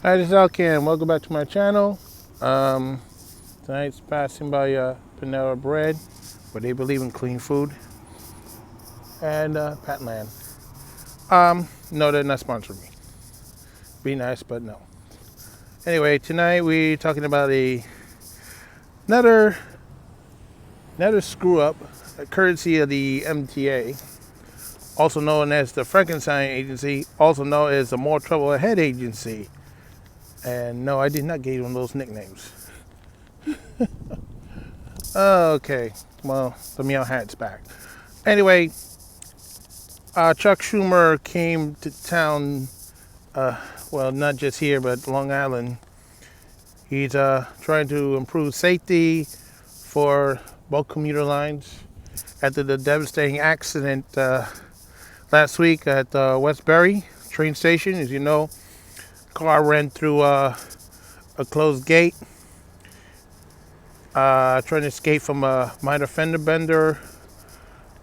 Hi, this is Alcan. Welcome back to my channel. Tonight's passing by Panera Bread, where they believe in clean food, and Patland. No, they're not sponsoring me. Be nice, but no. Anyway, tonight we're talking about another another screw up, courtesy of the MTA, also known as the Franklin-stein agency, also known as the More Trouble Ahead agency. And no, I did not give them those nicknames. Okay, well, the meow hat's back. Anyway, Chuck Schumer came to town, well, not just here, but Long Island. He's trying to improve safety for both commuter lines after the devastating accident last week at Westbury train station. As you know, car ran through a closed gate, trying to escape from a minor fender bender,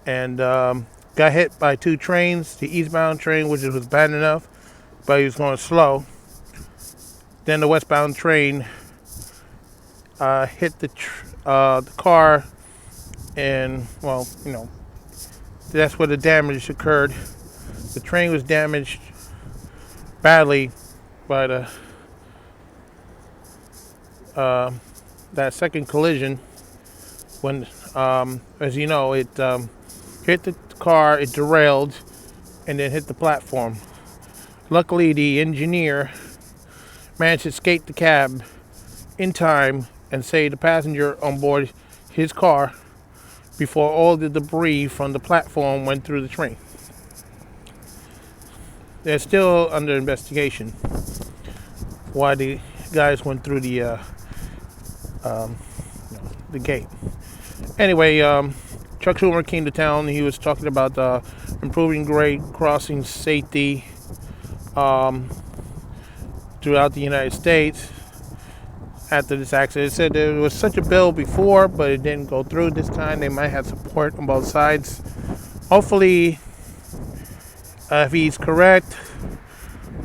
and got hit by two trains. The eastbound train, which was bad enough, but he was going slow. Then the westbound train hit the car, and well, that's where the damage occurred. The train was damaged badly by that second collision. When, as you know, it hit the car, it derailed, and then hit the platform. Luckily, the engineer managed to escape the cab in time and save the passenger on board his car before all the debris from the platform went through the train. They're still under investigation why the guys went through the gate. Anyway, Chuck Schumer came to town. He was talking about improving grade crossing safety throughout the United States after this accident. He said there was such a bill before, but it didn't go through this time. They might have support on both sides. Hopefully, if he's correct,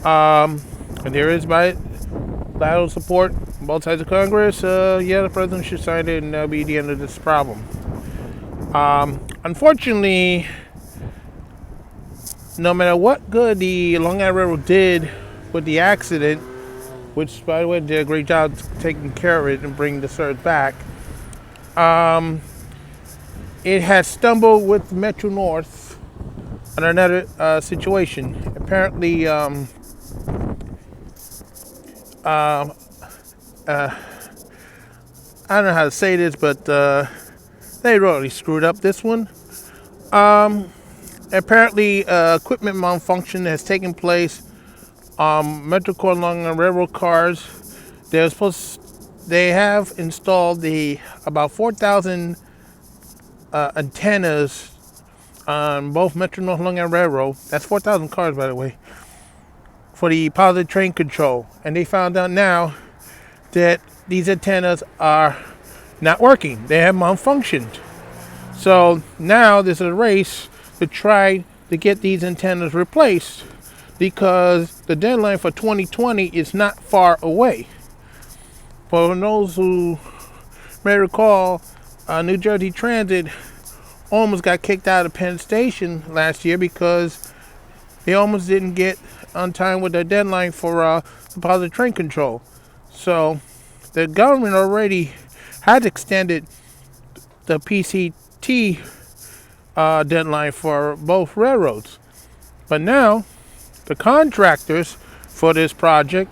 and there is bilateral support on both sides of Congress, the president should sign it, and that'll be the end of this problem. Unfortunately, no matter what good the Long Island Railroad did with the accident, which, by the way, did a great job taking care of it and bringing the service back, it has stumbled with Metro North on another situation. Apparently, I don't know how to say this, but they really screwed up this one. Apparently, equipment malfunction has taken place. Metro Core Long Island Railroad cars, they have installed about 4,000 antennas on both Metro North Long Island Railroad. That's 4,000 cars, by the way, for the positive train control. And they found out now that these antennas are not working. They have malfunctioned. So now there's a race to try to get these antennas replaced, because the deadline for 2020 is not far away. For those who may recall, New Jersey Transit almost got kicked out of Penn Station last year because they almost didn't get on time with their deadline for the positive train control. So the government already has extended the PCT deadline for both railroads. But now, the contractors for this project,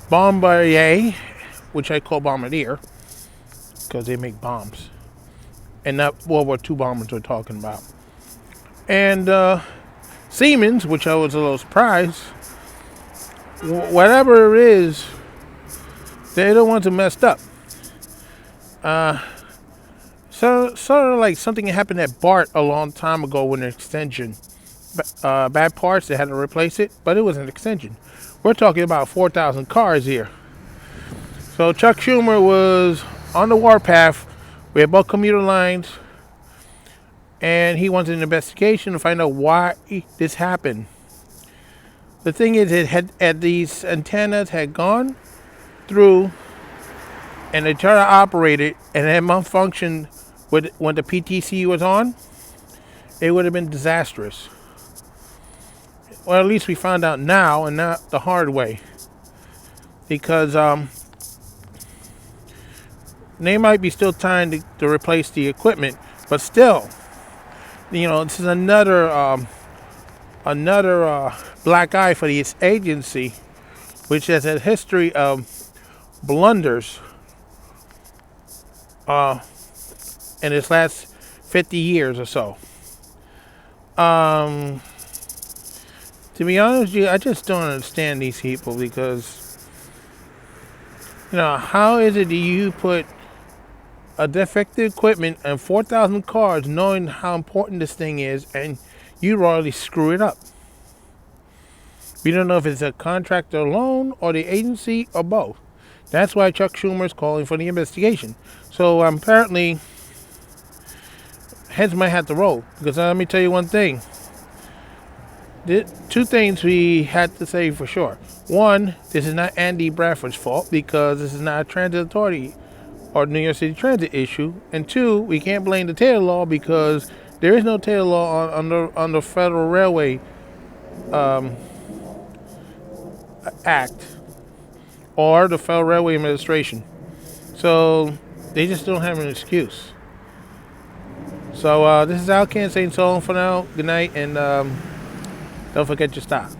Bombardier, which I call Bombardier because they make bombs, and not World War II bombers we're talking about, and Siemens, which I was a little surprised. Whatever it is, they're the ones who messed up. So sort of like something that happened at BART a long time ago with an extension. Bad parts, they had to replace it, but it was an extension. We're talking about 4,000 cars here. So Chuck Schumer was on the warpath with both commuter lines, and he wants an investigation to find out why this happened. The thing is, these antennas had gone through and they tried to operate it and it malfunctioned when the PTC was on, it would have been disastrous. Well, at least we found out now and not the hard way. Because they might be still trying to replace the equipment, but still, this is another black eye for this agency, which has a history of blunders in its last 50 years or so. To be honest with you, I just don't understand these people because, how is it that you put a defective equipment and 4,000 cars knowing how important this thing is and you already screw it up? We don't know if it's a contractor alone or the agency or both. That's why Chuck Schumer is calling for the investigation. So apparently, heads might have to roll. Because let me tell you one thing. Two things we had to say for sure. One, this is not Andy Bradford's fault because this is not a transit authority or New York City Transit issue. And two, we can't blame the Taylor Law because there is no Taylor Law on the Federal Railway Act or the Federal Railway Administration. So they just don't have an excuse. So this is Al Ken saying so long for now. Good night, and don't forget your stop.